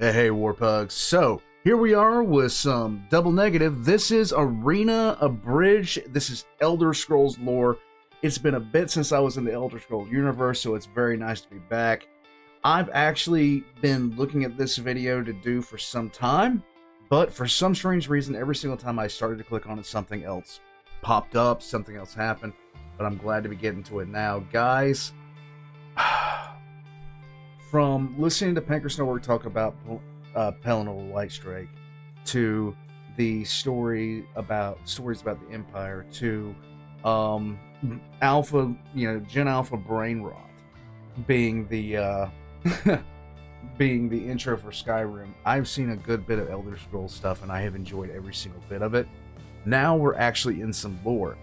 Hey, Warpugs. So, here we are with some double negative. This is Arena Abridged. This is Elder Scrolls lore. It's been a bit since I was in the Elder Scrolls universe, so it's very nice to be back. I've actually been looking at this video to do for some time, but for some strange reason, every single time I started to click on it, something else popped up, something else happened, but I'm glad to be getting to it now. Guys, from listening to Panker Snowwork talk about Pelennor Lightstrike, to the stories about the Empire, to Alpha, Gen Alpha Brain Rot being the being the intro for Skyrim. I've seen a good bit of Elder Scrolls stuff, and I have enjoyed every single bit of it. Now we're actually in some lore.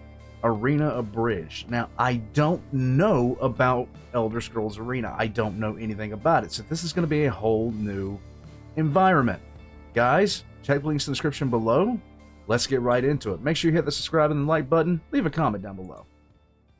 Arena Abridged. Now, I don't know about Elder Scrolls Arena. I don't know anything about it, so this is going to be a whole new environment. Guys, check the links in the description below. Let's get right into it. Make sure you hit the subscribe and the like button. Leave a comment down below.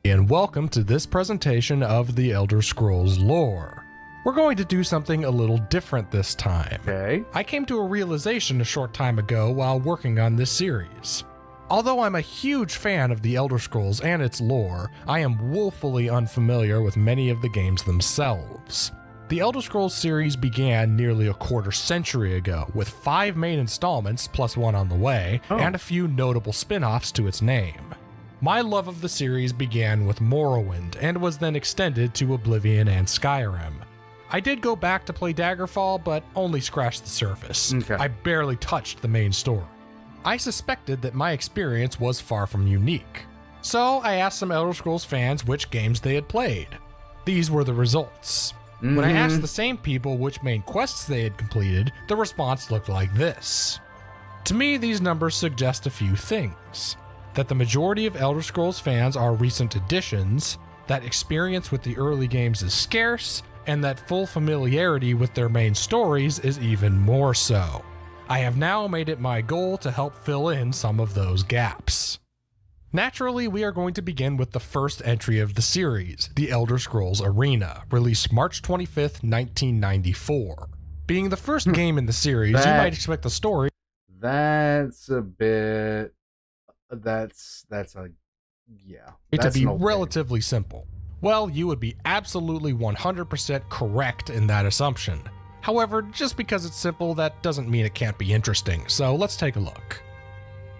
And welcome to this presentation of the Elder Scrolls lore. We're going to do something a little different this time. Okay. I came to a realization a short time ago while working on this series. Although I'm a huge fan of the Elder Scrolls and its lore, I am woefully unfamiliar with many of the games themselves. The Elder Scrolls series began nearly a quarter century ago, with 5 main installments plus one on the way, and a few notable spin-offs to its name. My love of the series began with Morrowind, and was then extended to Oblivion and Skyrim. I did go back to play Daggerfall, but only scratched the surface. Okay. I barely touched the main story. I suspected that my experience was far from unique. So I asked some Elder Scrolls fans which games they had played. These were the results. When I asked the same people which main quests they had completed, the response looked like this. To me, these numbers suggest a few things. That the majority of Elder Scrolls fans are recent additions, that experience with the early games is scarce, and that full familiarity with their main stories is even more so. I have now made it my goal to help fill in some of those gaps. Naturally, we are going to begin with the first entry of the series, The Elder Scrolls Arena, released March 25th, 1994. Being the first game in the series, you might expect the story. That's a bit... to be relatively simple. Well, you would be absolutely 100% correct in that assumption. However, just because it's simple, that doesn't mean it can't be interesting, so let's take a look.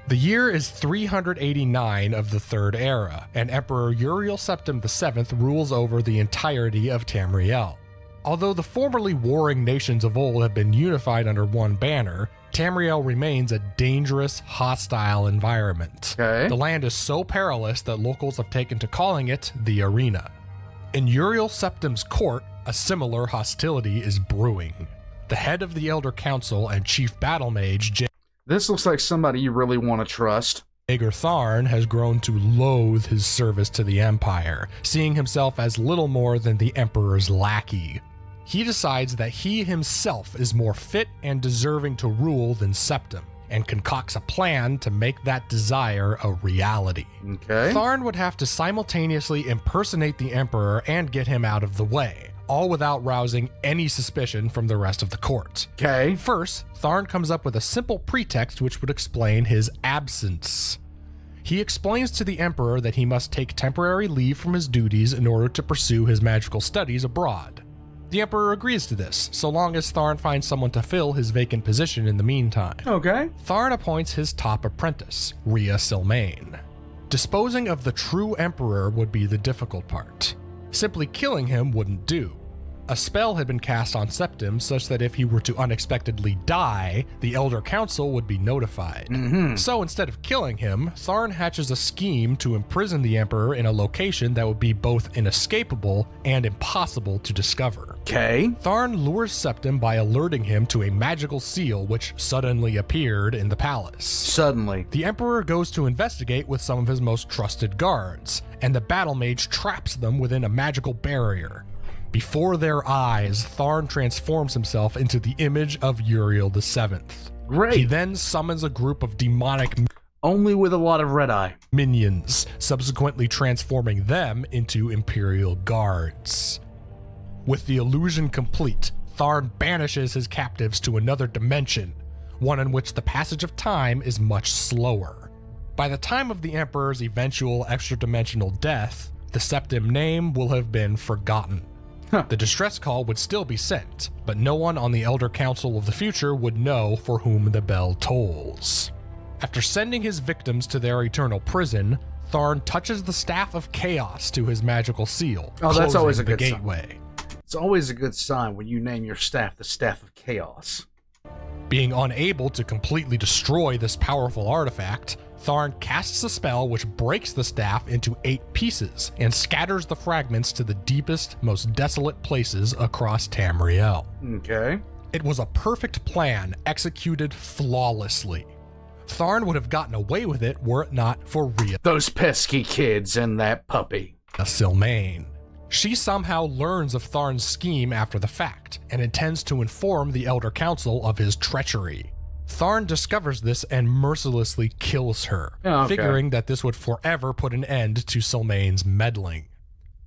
The year is 389 of the Third Era, and Emperor Uriel Septim VII rules over the entirety of Tamriel. Although the formerly warring nations of old have been unified under one banner, Tamriel remains a dangerous, hostile environment. Okay. The land is so perilous that locals have taken to calling it the Arena. In Uriel Septim's court, a similar hostility is brewing. The head of the Elder Council and chief battle mage, This looks like somebody you really want to trust. Jaeger Tharn, has grown to loathe his service to the Empire, seeing himself as little more than the Emperor's lackey. He decides that he himself is more fit and deserving to rule than Septim, and concocts a plan to make that desire a reality. Okay. Tharn would have to simultaneously impersonate the Emperor and get him out of the way, all without rousing any suspicion from the rest of the court. Okay. First, Tharn comes up with a simple pretext which would explain his absence. He explains to the Emperor that he must take temporary leave from his duties in order to pursue his magical studies abroad. The Emperor agrees to this, so long as Tharn finds someone to fill his vacant position in the meantime. Okay. Tharn appoints his top apprentice, Rhea Silmain. Disposing of the true Emperor would be the difficult part. Simply killing him wouldn't do. A spell had been cast on Septim such that if he were to unexpectedly die, the Elder Council would be notified. So instead of killing him, Tharn hatches a scheme to imprison the Emperor in a location that would be both inescapable and impossible to discover. Okay. Tharn lures Septim by alerting him to a magical seal which suddenly appeared in the palace. Suddenly. The Emperor goes to investigate with some of his most trusted guards, and the battle mage traps them within a magical barrier. Before their eyes, Tharn transforms himself into the image of Uriel VII. Great. He then summons a group of demonic Only with a lot of red eye. minions, subsequently transforming them into Imperial guards. With the illusion complete, Tharn banishes his captives to another dimension, one in which the passage of time is much slower. By the time of the Emperor's eventual extra-dimensional death, the Septim name will have been forgotten. The distress call would still be sent, but no one on the Elder Council of the future would know for whom the bell tolls. After sending his victims to their eternal prison, Tharn touches the Staff of Chaos to his magical seal, that's always a the good gateway. It's always a good sign when you name your staff the Staff of Chaos. Being unable to completely destroy this powerful artifact, Tharn casts a spell which breaks the staff into 8 pieces and scatters the fragments to the deepest, most desolate places across Tamriel. Okay. It was a perfect plan executed flawlessly. Tharn would have gotten away with it were it not for Rhea, Those pesky kids and that puppy. Sylmaine. She somehow learns of Tharn's scheme after the fact and intends to inform the Elder Council of his treachery. Tharn discovers this and mercilessly kills her, figuring that this would forever put an end to Sylmaine's meddling.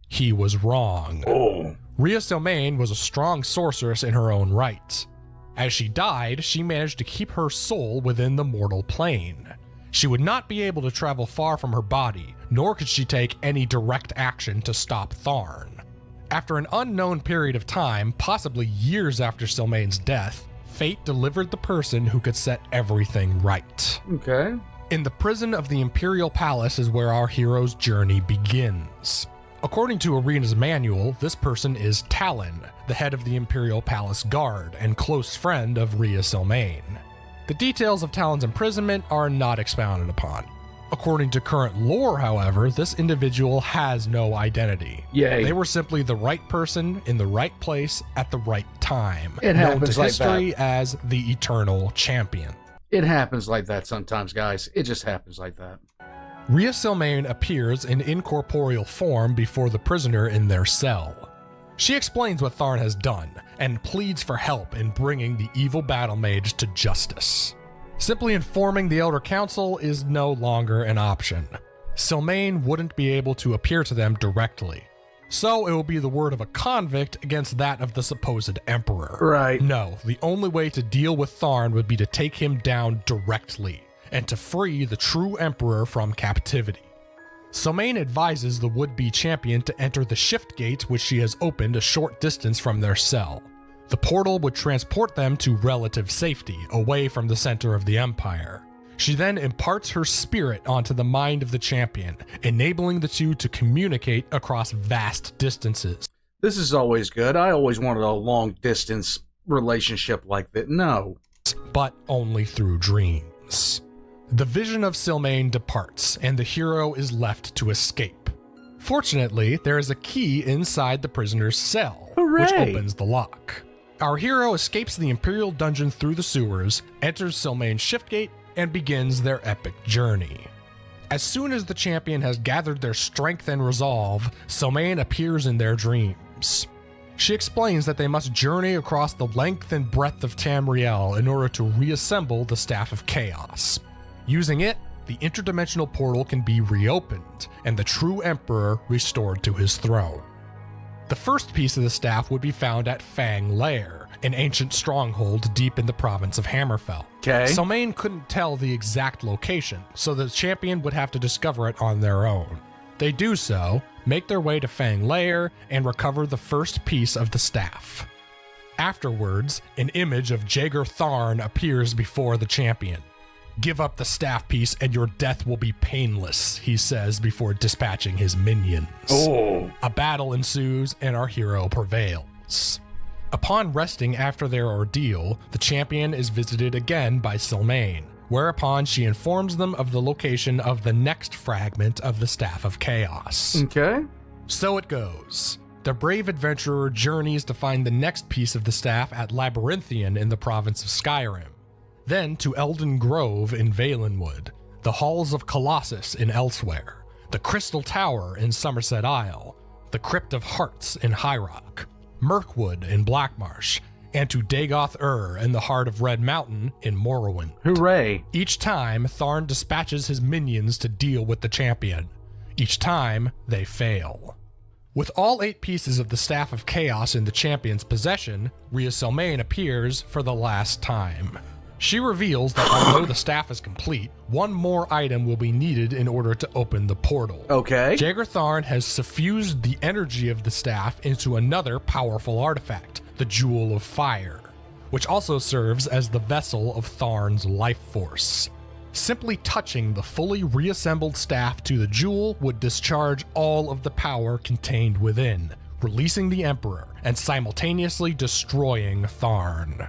He was wrong. Rhea Sylmaine was a strong sorceress in her own right. As she died, she managed to keep her soul within the mortal plane. She would not be able to travel far from her body, nor could she take any direct action to stop Tharn. After an unknown period of time, possibly years after Sylmaine's death, fate delivered the person who could set everything right. Okay. In the prison of the Imperial Palace is where our hero's journey begins. According to Arena's manual, this person is Talon, the head of the Imperial Palace Guard and close friend of Rhea Sylmaine. The details of Talon's imprisonment are not expounded upon. According to current lore, however, this individual has no identity. Yay. They were simply the right person in the right place at the right time. It known happens to like history as the Eternal Champion. It happens like that sometimes, guys. It just happens like that. Rhea Sylmaine appears in incorporeal form before the prisoner in their cell. She explains what Tharn has done and pleads for help in bringing the evil battle mage to justice. Simply informing the Elder Council is no longer an option. Sylmaine wouldn't be able to appear to them directly, so it will be the word of a convict against that of the supposed Emperor. Right. No, the only way to deal with Tharn would be to take him down directly, and to free the true Emperor from captivity. Sylmaine advises the would-be champion to enter the shift gate which she has opened a short distance from their cell. The portal would transport them to relative safety, away from the center of the Empire. She then imparts her spirit onto the mind of the champion, enabling the two to communicate across vast distances. This is always good. I always wanted a long-distance relationship like that. No. But only through dreams. The vision of Sylmaine departs, and the hero is left to escape. Fortunately, there is a key inside the prisoner's cell, which opens the lock. Our hero escapes the Imperial dungeon through the sewers, enters Sylmaine's shift gate, and begins their epic journey. As soon as the champion has gathered their strength and resolve, Sylmaine appears in their dreams. She explains that they must journey across the length and breadth of Tamriel in order to reassemble the Staff of Chaos. Using it, the interdimensional portal can be reopened, and the true Emperor restored to his throne. The first piece of the staff would be found at Fang Lair, an ancient stronghold deep in the province of Hammerfell. Okay. Sylmaine couldn't tell the exact location, so the champion would have to discover it on their own. They do so, make their way to Fang Lair, and recover the first piece of the staff. Afterwards, an image of Jaeger Tharn appears before the champion. "Give up the staff piece and your death will be painless," he says before dispatching his minions. A battle ensues and our hero prevails. Upon resting after their ordeal, the champion is visited again by Sylmaine, whereupon she informs them of the location of the next fragment of the Staff of Chaos. Okay. So it goes. The brave adventurer journeys to find the next piece of the staff at Labyrinthian in the province of Skyrim. Then to Elden Grove in Valenwood, the Halls of Colossus in Elsewhere, the Crystal Tower in Somerset Isle, the Crypt of Hearts in High Rock, Mirkwood in Blackmarsh, and to Dagoth in the heart of Red Mountain in Morrowind. Hooray. Each time, Tharn dispatches his minions to deal with the champion. Each time, they fail. With all 8 pieces of the Staff of Chaos in the champion's possession, Rhea Selmain appears for the last time. She reveals that although the staff is complete, one more item will be needed in order to open the portal. Okay. Jaeger Tharn has suffused the energy of the staff into another powerful artifact, the Jewel of Fire, which also serves as the vessel of Tharn's life force. Simply touching the fully reassembled staff to the jewel would discharge all of the power contained within, releasing the Emperor and simultaneously destroying Tharn.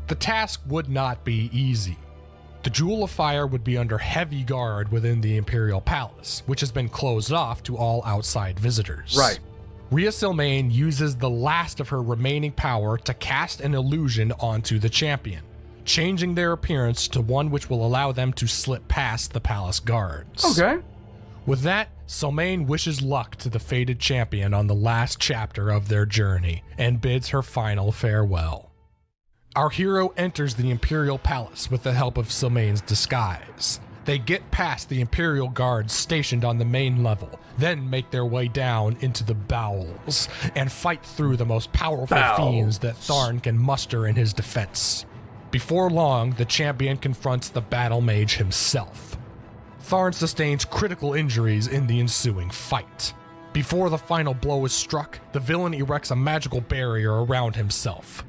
The task would not be easy. The Jewel of Fire would be under heavy guard within the Imperial Palace, which has been closed off to all outside visitors. Right. Rhea Selmain uses the last of her remaining power to cast an illusion onto the champion, changing their appearance to one which will allow them to slip past the palace guards. Okay. With that, Selmain wishes luck to the fated champion on the last chapter of their journey and bids her final farewell. Our hero enters the Imperial Palace with the help of Selmain's disguise. They get past the Imperial guards stationed on the main level, then make their way down into the bowels and fight through the most powerful fiends that Tharn can muster in his defense. Before long, the champion confronts the battle mage himself. Tharn sustains critical injuries in the ensuing fight. Before the final blow is struck, the villain erects a magical barrier around himself.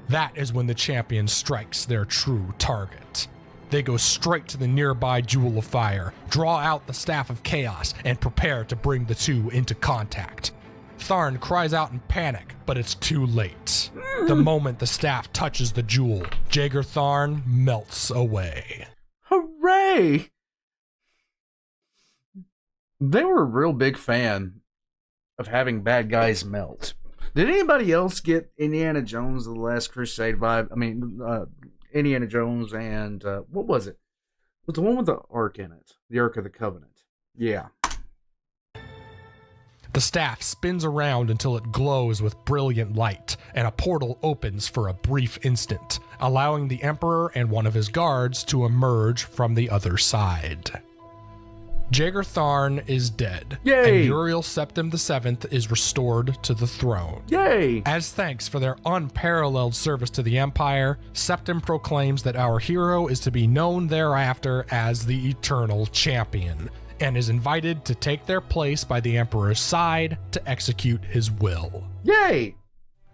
That is when the champion strikes their true target. They go straight to the nearby Jewel of Fire, draw out the Staff of Chaos, and prepare to bring the two into contact. Tharn cries out in panic, but it's too late. The moment the staff touches the jewel, Jaeger Tharn melts away. Hooray! They were a real big fan of having bad guys melt. Did anybody else get Indiana Jones The Last Crusade vibe? I mean, Indiana Jones and, what was it? It was the one with the Ark in it. The Ark of the Covenant. Yeah. The staff spins around until it glows with brilliant light, and a portal opens for a brief instant, allowing the Emperor and one of his guards to emerge from the other side. Jaeger Tharn is dead, Yay! and Uriel Septim VII is restored to the throne. Yay! As thanks for their unparalleled service to the Empire, Septim proclaims that our hero is to be known thereafter as the Eternal Champion, and is invited to take their place by the Emperor's side to execute his will. Yay!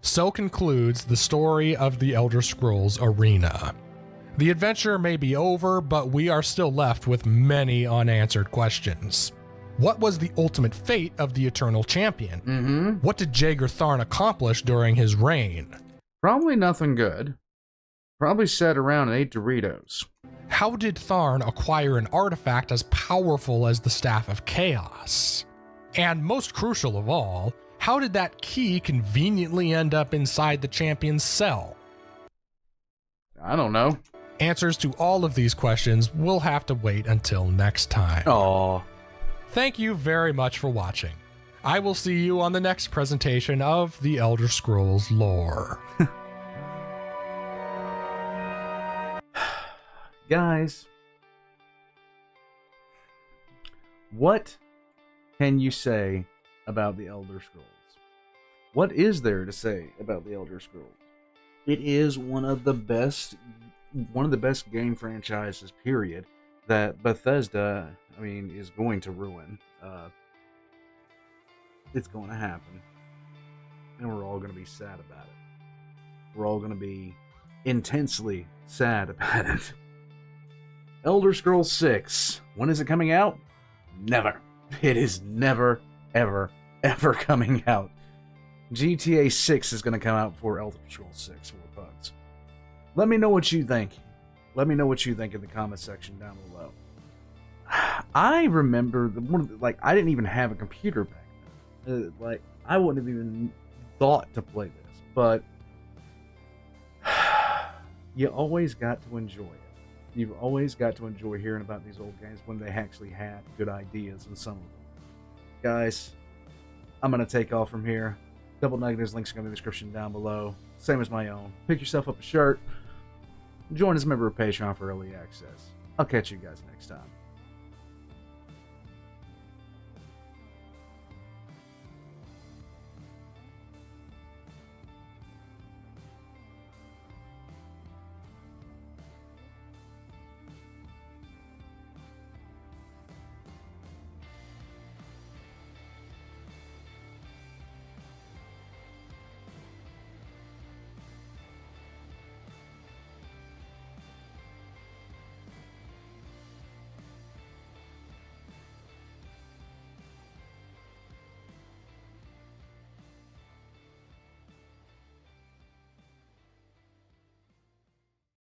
So concludes the story of the Elder Scrolls Arena. The adventure may be over, but we are still left with many unanswered questions. What was the ultimate fate of the Eternal Champion? What did Jaeger Tharn accomplish during his reign? Probably nothing good. Probably sat around and ate Doritos. How did Tharn acquire an artifact as powerful as the Staff of Chaos? And most crucial of all, how did that key conveniently end up inside the champion's cell? I don't know. Answers to all of these questions will have to wait until next time. Aww. Thank you very much for watching. I will see you on the next presentation of the Elder Scrolls lore. Guys, what can you say about the Elder Scrolls? What is there to say about the Elder Scrolls? It is one of the best game franchises, period, that Bethesda, is going to ruin. It's going to happen. And we're all going to be sad about it. We're all going to be intensely sad about it. Elder Scrolls 6. When is it coming out? Never. It is never, ever, ever coming out. GTA 6 is going to come out before Elder Scrolls 6 for bugs. Let me know what you think. Let me know what you think in the comment section down below. I remember I didn't even have a computer back then. I wouldn't have even thought to play this, but you always got to enjoy it. You've always got to enjoy hearing about these old games when they actually had good ideas in some of them. Guys, I'm going to take off from here. Double Negatives links are going to be in the description down below. Same as my own. Pick yourself up a shirt. Join as a member of Patreon for early access. I'll catch you guys next time.